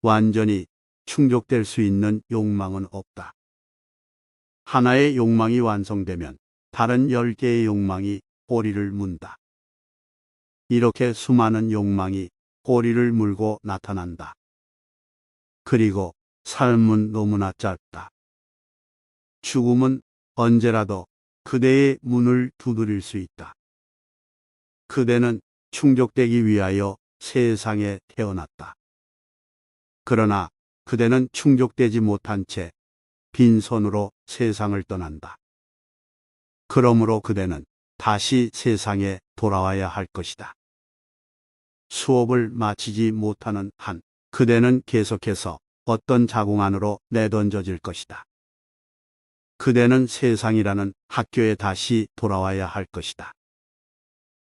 완전히 충족될 수 있는 욕망은 없다. 하나의 욕망이 완성되면 다른 10개의 욕망이 꼬리를 문다. 이렇게 수많은 욕망이 꼬리를 물고 나타난다. 그리고 삶은 너무나 짧다. 죽음은 언제라도 그대의 문을 두드릴 수 있다. 그대는 충족되기 위하여 세상에 태어났다. 그러나 그대는 충족되지 못한 채 빈손으로 세상을 떠난다. 그러므로 그대는 다시 세상에 돌아와야 할 것이다. 수업을 마치지 못하는 한 그대는 계속해서 어떤 자궁 안으로 내던져질 것이다. 그대는 세상이라는 학교에 다시 돌아와야 할 것이다.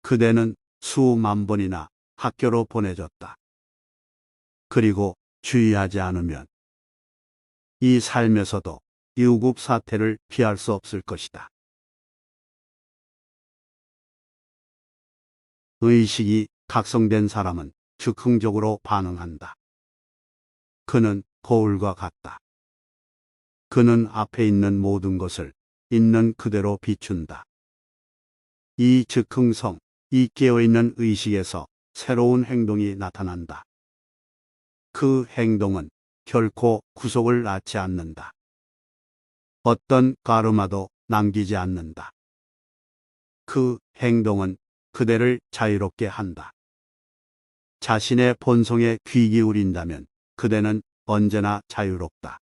그대는 수만 번이나 학교로 보내졌다. 그리고 주의하지 않으면 이 삶에서도 유급 사태를 피할 수 없을 것이다. 의식이 각성된 사람은 즉흥적으로 반응한다. 그는 거울과 같다. 그는 앞에 있는 모든 것을 있는 그대로 비춘다. 이 즉흥성, 이 깨어있는 의식에서 새로운 행동이 나타난다. 그 행동은 결코 구속을 낳지 않는다. 어떤 가르마도 남기지 않는다. 그 행동은 그대를 자유롭게 한다. 자신의 본성에 귀 기울인다면 그대는 언제나 자유롭다.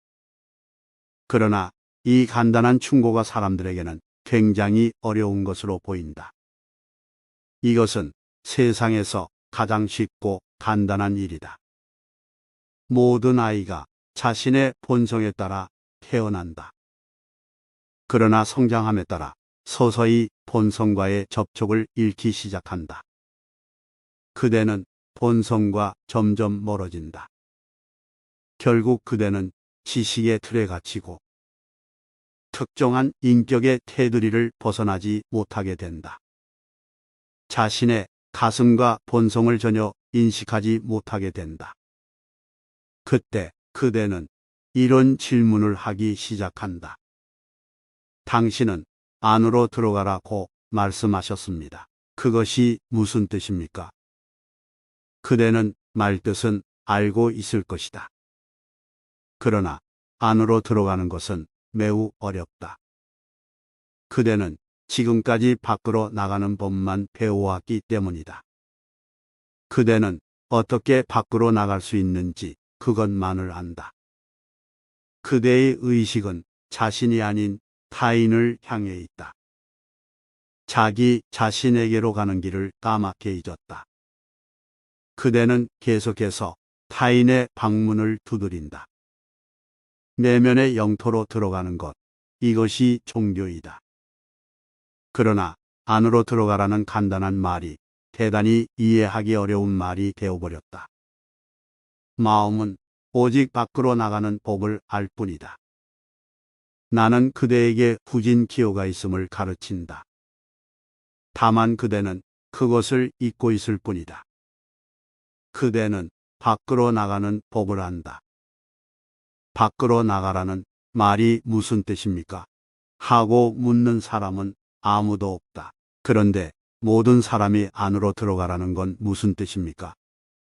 그러나 이 간단한 충고가 사람들에게는 굉장히 어려운 것으로 보인다. 이것은 세상에서 가장 쉽고 간단한 일이다. 모든 아이가 자신의 본성에 따라 태어난다. 그러나 성장함에 따라 서서히 본성과의 접촉을 잃기 시작한다. 그대는 본성과 점점 멀어진다. 결국 그대는 지식의 틀에 갇히고 특정한 인격의 테두리를 벗어나지 못하게 된다. 자신의 가슴과 본성을 전혀 인식하지 못하게 된다. 그때 그대는 이런 질문을 하기 시작한다. 당신은 안으로 들어가라고 말씀하셨습니다. 그것이 무슨 뜻입니까? 그대는 말뜻은 알고 있을 것이다. 그러나 안으로 들어가는 것은 매우 어렵다. 그대는 지금까지 밖으로 나가는 법만 배워왔기 때문이다. 그대는 어떻게 밖으로 나갈 수 있는지 그것만을 안다. 그대의 의식은 자신이 아닌 타인을 향해 있다. 자기 자신에게로 가는 길을 까맣게 잊었다. 그대는 계속해서 타인의 방문을 두드린다. 내면의 영토로 들어가는 것, 이것이 종교이다. 그러나 안으로 들어가라는 간단한 말이 대단히 이해하기 어려운 말이 되어버렸다. 마음은 오직 밖으로 나가는 법을 알 뿐이다. 나는 그대에게 후진 기호가 있음을 가르친다. 다만 그대는 그것을 잊고 있을 뿐이다. 그대는 밖으로 나가는 법을 안다. 밖으로 나가라는 말이 무슨 뜻입니까? 하고 묻는 사람은 아무도 없다. 그런데 모든 사람이 안으로 들어가라는 건 무슨 뜻입니까?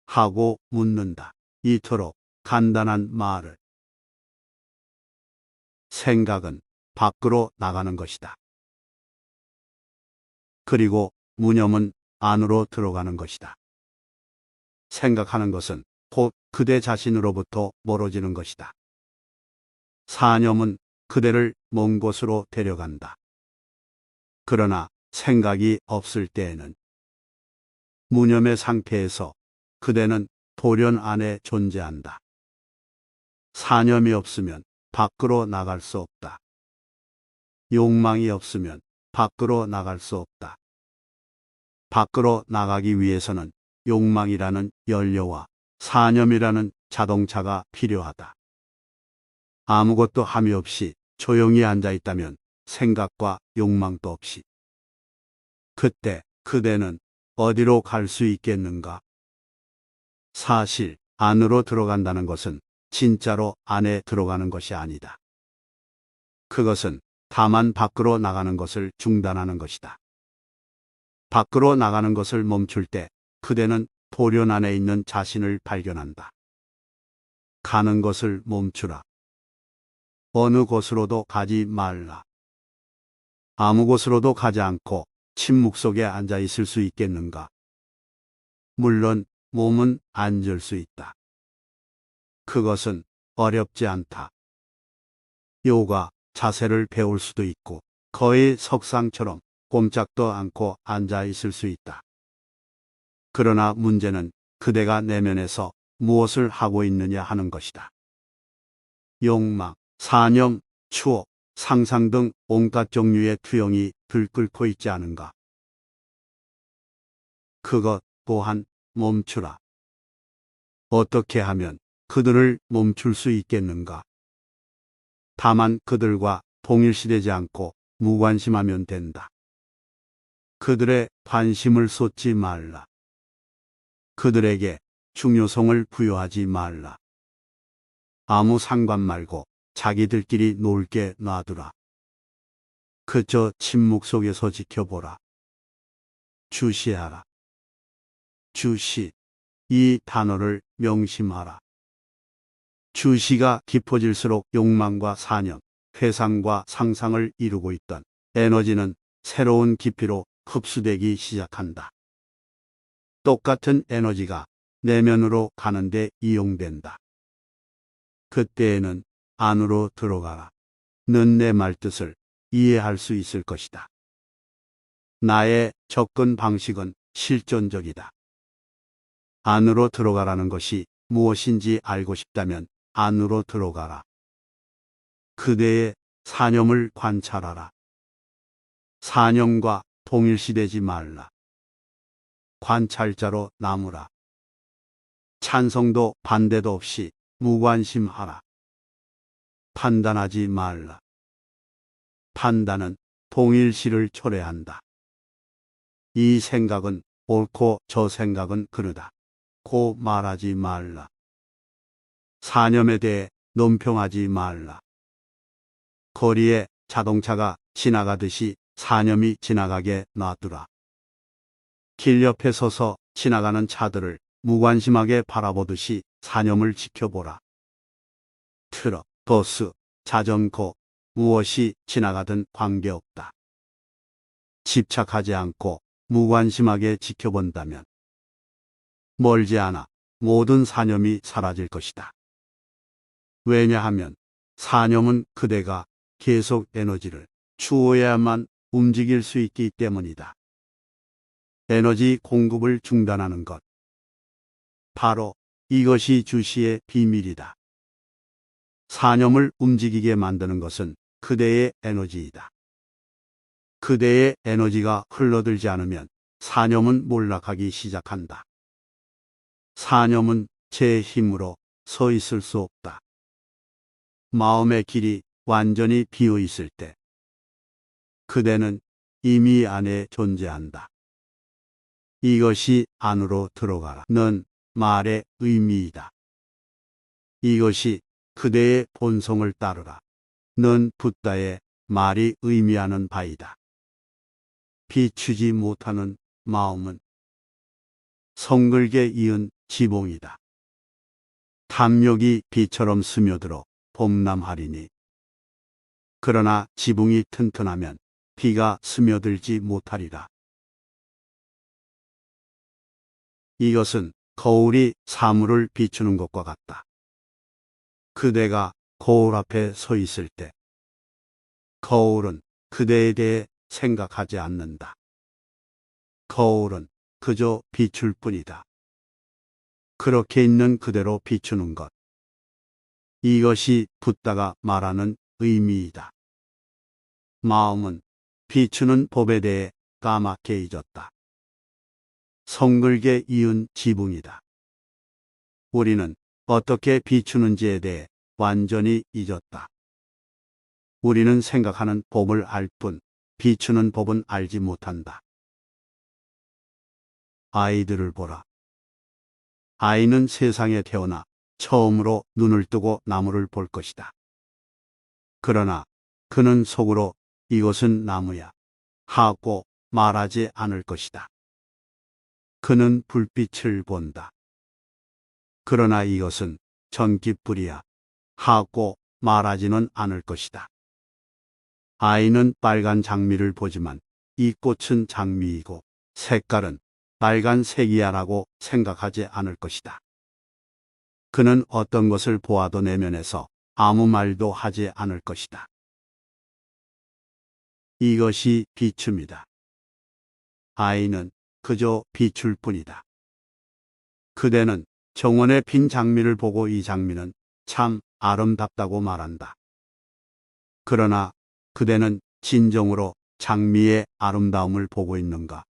하고 묻는다. 이토록 간단한 말을. 생각은 밖으로 나가는 것이다. 그리고 무념은 안으로 들어가는 것이다. 생각하는 것은 곧 그대 자신으로부터 멀어지는 것이다. 사념은 그대를 먼 곳으로 데려간다. 그러나 생각이 없을 때에는 무념의 상태에서 그대는 돌연 안에 존재한다. 사념이 없으면 밖으로 나갈 수 없다. 욕망이 없으면 밖으로 나갈 수 없다. 밖으로 나가기 위해서는 욕망이라는 연료와 사념이라는 자동차가 필요하다. 아무것도 함이 없이 조용히 앉아 있다면 생각과 욕망도 없이. 그때 그대는 어디로 갈 수 있겠는가? 사실 안으로 들어간다는 것은 진짜로 안에 들어가는 것이 아니다. 그것은 다만 밖으로 나가는 것을 중단하는 것이다. 밖으로 나가는 것을 멈출 때 그대는 도련 안에 있는 자신을 발견한다. 가는 것을 멈추라. 어느 곳으로도 가지 말라. 아무 곳으로도 가지 않고 침묵 속에 앉아 있을 수 있겠는가? 물론 몸은 앉을 수 있다. 그것은 어렵지 않다. 요가 자세를 배울 수도 있고 거의 석상처럼 꼼짝도 않고 앉아 있을 수 있다. 그러나 문제는 그대가 내면에서 무엇을 하고 있느냐 하는 것이다. 욕망, 사념, 추억, 상상 등 온갖 종류의 투영이 들끓고 있지 않은가? 그것 또한 멈추라. 어떻게 하면 그들을 멈출 수 있겠는가? 다만 그들과 동일시되지 않고 무관심하면 된다. 그들의 관심을 쏟지 말라. 그들에게 중요성을 부여하지 말라. 아무 상관 말고 자기들끼리 놀게 놔두라. 그저 침묵 속에서 지켜보라. 주시하라. 주시. 이 단어를 명심하라. 주시가 깊어질수록 욕망과 사념, 회상과 상상을 이루고 있던 에너지는 새로운 깊이로 흡수되기 시작한다. 똑같은 에너지가 내면으로 가는데 이용된다. 그때에는 안으로 들어가라. 는 내 말뜻을 이해할 수 있을 것이다. 나의 접근 방식은 실존적이다. 안으로 들어가라는 것이 무엇인지 알고 싶다면 안으로 들어가라. 그대의 사념을 관찰하라. 사념과 동일시되지 말라. 관찰자로 남으라. 찬성도 반대도 없이 무관심하라. 판단하지 말라. 판단은 동일시를 초래한다. 이 생각은 옳고 저 생각은 그르다. 고 말하지 말라. 사념에 대해 논평하지 말라. 거리에 자동차가 지나가듯이 사념이 지나가게 놔두라. 길 옆에 서서 지나가는 차들을 무관심하게 바라보듯이 사념을 지켜보라. 트럭, 버스, 자전거, 무엇이 지나가든 관계없다. 집착하지 않고 무관심하게 지켜본다면 멀지 않아 모든 사념이 사라질 것이다. 왜냐하면 사념은 그대가 계속 에너지를 주어야만 움직일 수 있기 때문이다. 에너지 공급을 중단하는 것. 바로 이것이 주시의 비밀이다. 사념을 움직이게 만드는 것은 그대의 에너지이다. 그대의 에너지가 흘러들지 않으면 사념은 몰락하기 시작한다. 사념은 제 힘으로 서 있을 수 없다. 마음의 길이 완전히 비어 있을 때 그대는 이미 안에 존재한다. 이것이 안으로 들어가라는 말의 의미이다. 이것이 그대의 본성을 따르라는 붓다의 말이 의미하는 바이다. 비추지 못하는 마음은 성글게 이은 지붕이다. 담력이 비처럼 스며들어 범람하리니. 그러나 지붕이 튼튼하면 비가 스며들지 못하리라. 이것은 거울이 사물을 비추는 것과 같다. 그대가 거울 앞에 서 있을 때 거울은 그대에 대해 생각하지 않는다. 거울은 그저 비출 뿐이다. 그렇게 있는 그대로 비추는 것. 이것이 붓다가 말하는 의미이다. 마음은 비추는 법에 대해 까맣게 잊었다. 성글게 이은 지붕이다. 우리는 어떻게 비추는지에 대해 완전히 잊었다. 우리는 생각하는 법을 알 뿐 비추는 법은 알지 못한다. 아이들을 보라. 아이는 세상에 태어나 처음으로 눈을 뜨고 나무를 볼 것이다. 그러나 그는 속으로 이것은 나무야 하고 말하지 않을 것이다. 그는 불빛을 본다. 그러나 이것은 전깃불이야 하고 말하지는 않을 것이다. 아이는 빨간 장미를 보지만 이 꽃은 장미이고 색깔은 빨간색이야라고 생각하지 않을 것이다. 그는 어떤 것을 보아도 내면에서 아무 말도 하지 않을 것이다. 이것이 비춤이다. 아이는 그저 비출 뿐이다. 그대는 정원의 핀 장미를 보고 이 장미는 참 아름답다고 말한다. 그러나 그대는 진정으로 장미의 아름다움을 보고 있는가?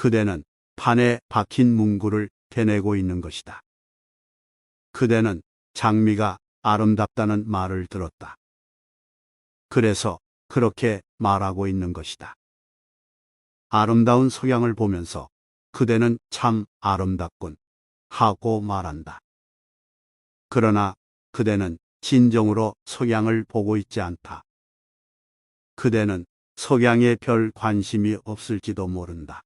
그대는 판에 박힌 문구를 되뇌고 있는 것이다. 그대는 장미가 아름답다는 말을 들었다. 그래서 그렇게 말하고 있는 것이다. 아름다운 석양을 보면서 그대는 참 아름답군 하고 말한다. 그러나 그대는 진정으로 석양을 보고 있지 않다. 그대는 석양에 별 관심이 없을지도 모른다.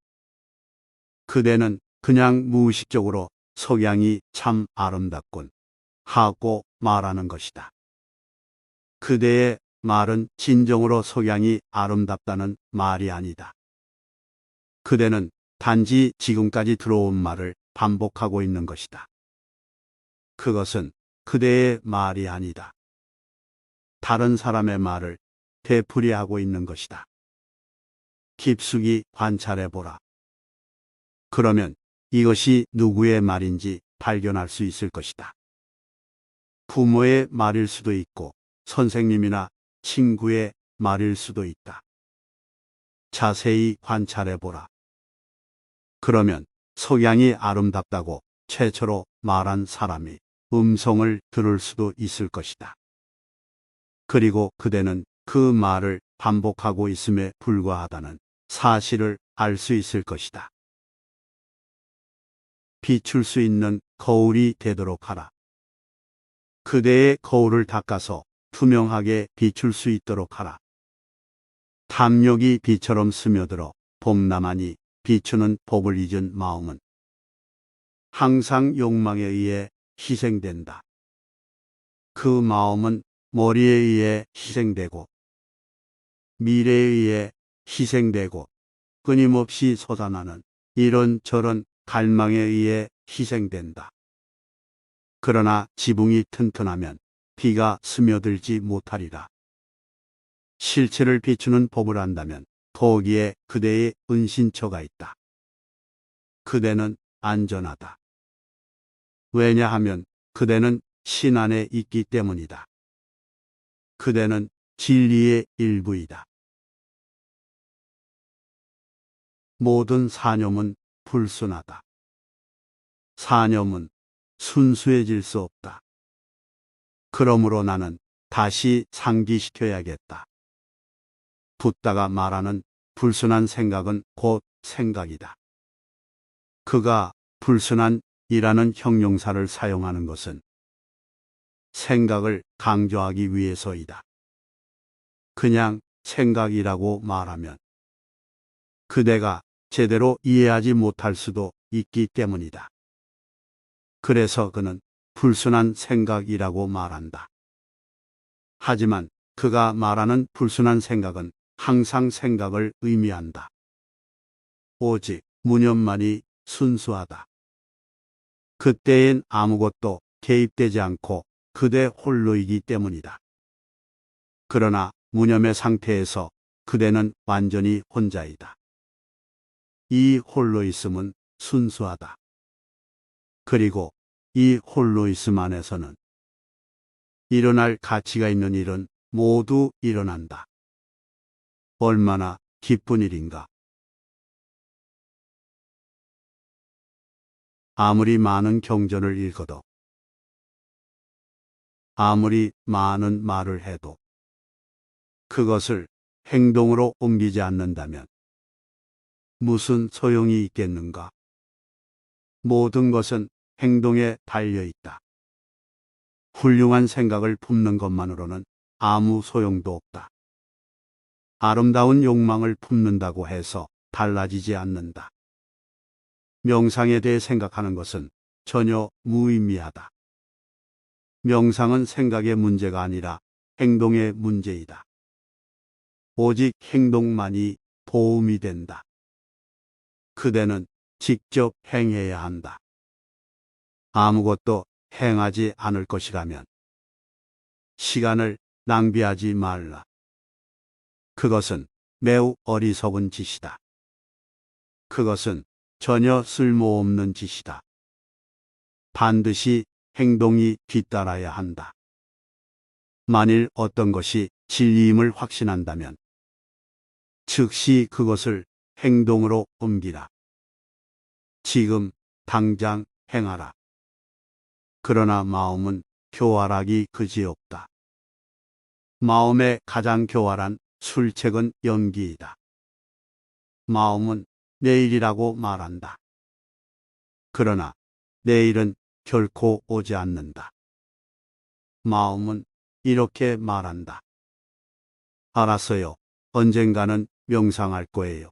그대는 그냥 무의식적으로 석양이 참 아름답군 하고 말하는 것이다. 그대의 말은 진정으로 석양이 아름답다는 말이 아니다. 그대는 단지 지금까지 들어온 말을 반복하고 있는 것이다. 그것은 그대의 말이 아니다. 다른 사람의 말을 되풀이하고 있는 것이다. 깊숙이 관찰해보라. 그러면 이것이 누구의 말인지 발견할 수 있을 것이다. 부모의 말일 수도 있고 선생님이나 친구의 말일 수도 있다. 자세히 관찰해보라. 그러면 석양이 아름답다고 최초로 말한 사람이 음성을 들을 수도 있을 것이다. 그리고 그대는 그 말을 반복하고 있음에 불과하다는 사실을 알 수 있을 것이다. 비출 수 있는 거울이 되도록 하라. 그대의 거울을 닦아서 투명하게 비출 수 있도록 하라. 탐욕이 비처럼 스며들어 봄나만이 비추는 법을 잊은 마음은 항상 욕망에 의해 희생된다. 그 마음은 머리에 의해 희생되고 미래에 의해 희생되고 끊임없이 솟아나는 이런저런 갈망에 의해 희생된다. 그러나 지붕이 튼튼하면 비가 스며들지 못하리라. 실체를 비추는 법을 안다면 거기에 그대의 은신처가 있다. 그대는 안전하다. 왜냐하면 그대는 신 안에 있기 때문이다. 그대는 진리의 일부이다. 모든 사념은 불순하다. 사념은 순수해질 수 없다. 그러므로 나는 다시 상기시켜야겠다. 붓다가 말하는 불순한 생각은 곧 생각이다. 그가 불순한이라는 형용사를 사용하는 것은 생각을 강조하기 위해서이다. 그냥 생각이라고 말하면 그대가 제대로 이해하지 못할 수도 있기 때문이다. 그래서 그는 불순한 생각이라고 말한다. 하지만 그가 말하는 불순한 생각은 항상 생각을 의미한다. 오직 무념만이 순수하다. 그때엔 아무것도 개입되지 않고 그대 홀로이기 때문이다. 그러나 무념의 상태에서 그대는 완전히 혼자이다. 이 홀로있음은 순수하다. 그리고 이 홀로있음 안에서는 일어날 가치가 있는 일은 모두 일어난다. 얼마나 기쁜 일인가. 아무리 많은 경전을 읽어도, 아무리 많은 말을 해도 그것을 행동으로 옮기지 않는다면 무슨 소용이 있겠는가? 모든 것은 행동에 달려 있다. 훌륭한 생각을 품는 것만으로는 아무 소용도 없다. 아름다운 욕망을 품는다고 해서 달라지지 않는다. 명상에 대해 생각하는 것은 전혀 무의미하다. 명상은 생각의 문제가 아니라 행동의 문제이다. 오직 행동만이 도움이 된다. 그대는 직접 행해야 한다. 아무것도 행하지 않을 것이라면 시간을 낭비하지 말라. 그것은 매우 어리석은 짓이다. 그것은 전혀 쓸모없는 짓이다. 반드시 행동이 뒤따라야 한다. 만일 어떤 것이 진리임을 확신한다면 즉시 그것을 행동으로 옮기라. 지금 당장 행하라. 그러나 마음은 교활하기 그지없다. 마음의 가장 교활한 술책은 연기이다. 마음은 내일이라고 말한다. 그러나 내일은 결코 오지 않는다. 마음은 이렇게 말한다. 알았어요. 언젠가는 명상할 거예요.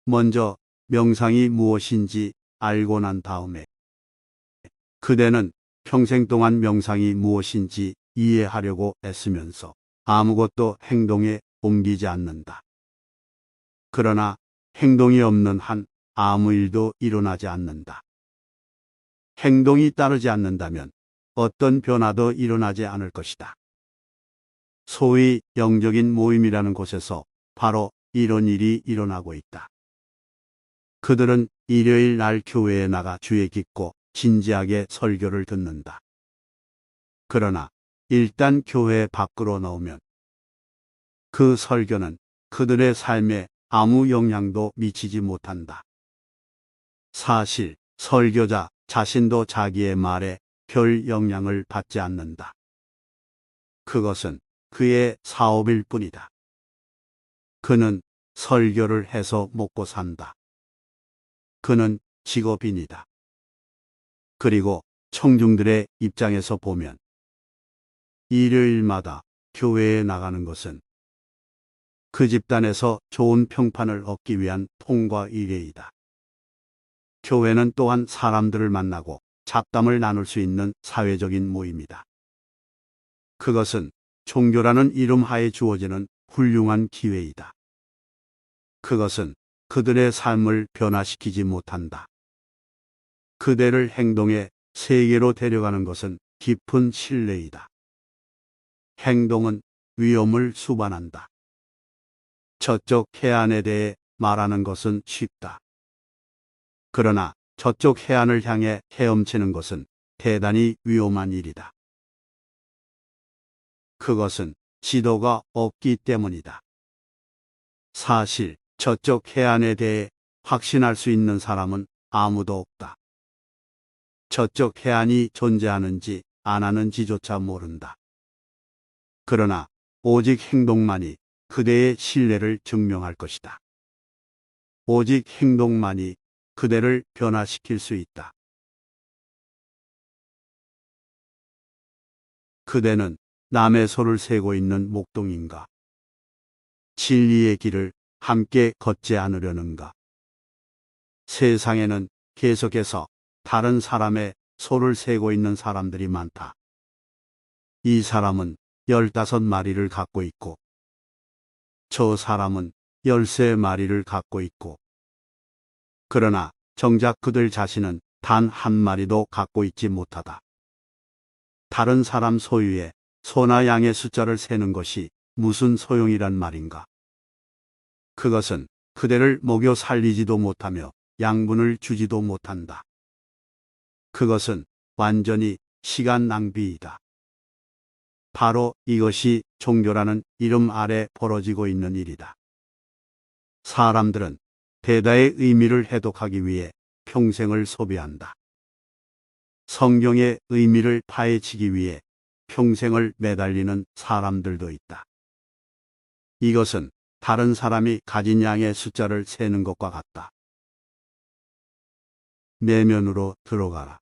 먼저 명상이 무엇인지 알고 난 다음에 그대는 평생 동안 명상이 무엇인지 이해하려고 애쓰면서 아무것도 행동에 옮기지 않는다. 그러나 행동이 없는 한 아무 일도 일어나지 않는다. 행동이 따르지 않는다면 어떤 변화도 일어나지 않을 것이다. 소위 영적인 모임이라는 곳에서 바로 이런 일이 일어나고 있다. 그들은 일요일 날 교회에 나가 주의 깊고 진지하게 설교를 듣는다. 그러나 일단 교회 밖으로 나오면 그 설교는 그들의 삶에 아무 영향도 미치지 못한다. 사실 설교자 자신도 자기의 말에 별 영향을 받지 않는다. 그것은 그의 사업일 뿐이다. 그는 설교를 해서 먹고 산다. 그는 직업인이다. 그리고 청중들의 입장에서 보면 일요일마다 교회에 나가는 것은 그 집단에서 좋은 평판을 얻기 위한 통과 의례이다. 교회는 또한 사람들을 만나고 잡담을 나눌 수 있는 사회적인 모임이다. 그것은 종교라는 이름 하에 주어지는 훌륭한 기회이다. 그것은 그들의 삶을 변화시키지 못한다. 그대를 행동의 세계로 데려가는 것은 깊은 신뢰이다. 행동은 위험을 수반한다. 저쪽 해안에 대해 말하는 것은 쉽다. 그러나 저쪽 해안을 향해 헤엄치는 것은 대단히 위험한 일이다. 그것은 지도가 없기 때문이다. 사실 저쪽 해안에 대해 확신할 수 있는 사람은 아무도 없다. 저쪽 해안이 존재하는지 안 하는지조차 모른다. 그러나 오직 행동만이 그대의 신뢰를 증명할 것이다. 오직 행동만이 그대를 변화시킬 수 있다. 그대는 남의 소를 세고 있는 목동인가? 진리의 길을 함께 걷지 않으려는가? 세상에는 계속해서 다른 사람의 소를 세고 있는 사람들이 많다. 이 사람은 15마리를 갖고 있고, 저 사람은 13마리를 갖고 있고, 그러나 정작 그들 자신은 단 한 마리도 갖고 있지 못하다. 다른 사람 소유의 소나 양의 숫자를 세는 것이 무슨 소용이란 말인가? 그것은 그대를 먹여 살리지도 못하며 양분을 주지도 못한다. 그것은 완전히 시간 낭비이다. 바로 이것이 종교라는 이름 아래 벌어지고 있는 일이다. 사람들은 대다의 의미를 해독하기 위해 평생을 소비한다. 성경의 의미를 파헤치기 위해 평생을 매달리는 사람들도 있다. 이것은 다른 사람이 가진 양의 숫자를 세는 것과 같다. 내면으로 들어가라.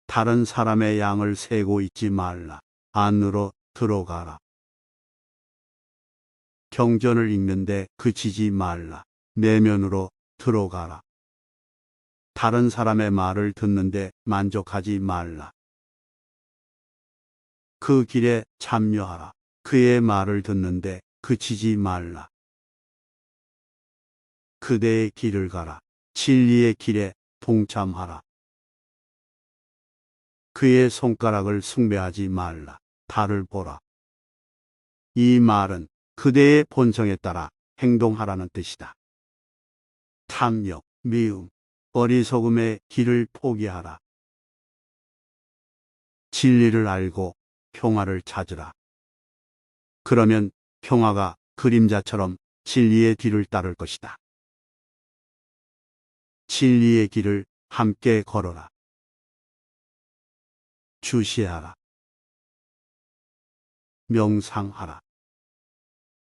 다른 사람의 양을 세고 있지 말라. 안으로 들어가라. 경전을 읽는데 그치지 말라. 내면으로 들어가라. 다른 사람의 말을 듣는데 만족하지 말라. 그 길에 참여하라. 그의 말을 듣는데 그치지 말라. 그대의 길을 가라. 진리의 길에 동참하라. 그의 손가락을 숭배하지 말라. 달을 보라. 이 말은 그대의 본성에 따라 행동하라는 뜻이다. 탐욕, 미움, 어리석음의 길을 포기하라. 진리를 알고 평화를 찾으라. 그러면 평화가 그림자처럼 진리의 뒤를 따를 것이다. 진리의 길을 함께 걸어라. 주시하라. 명상하라.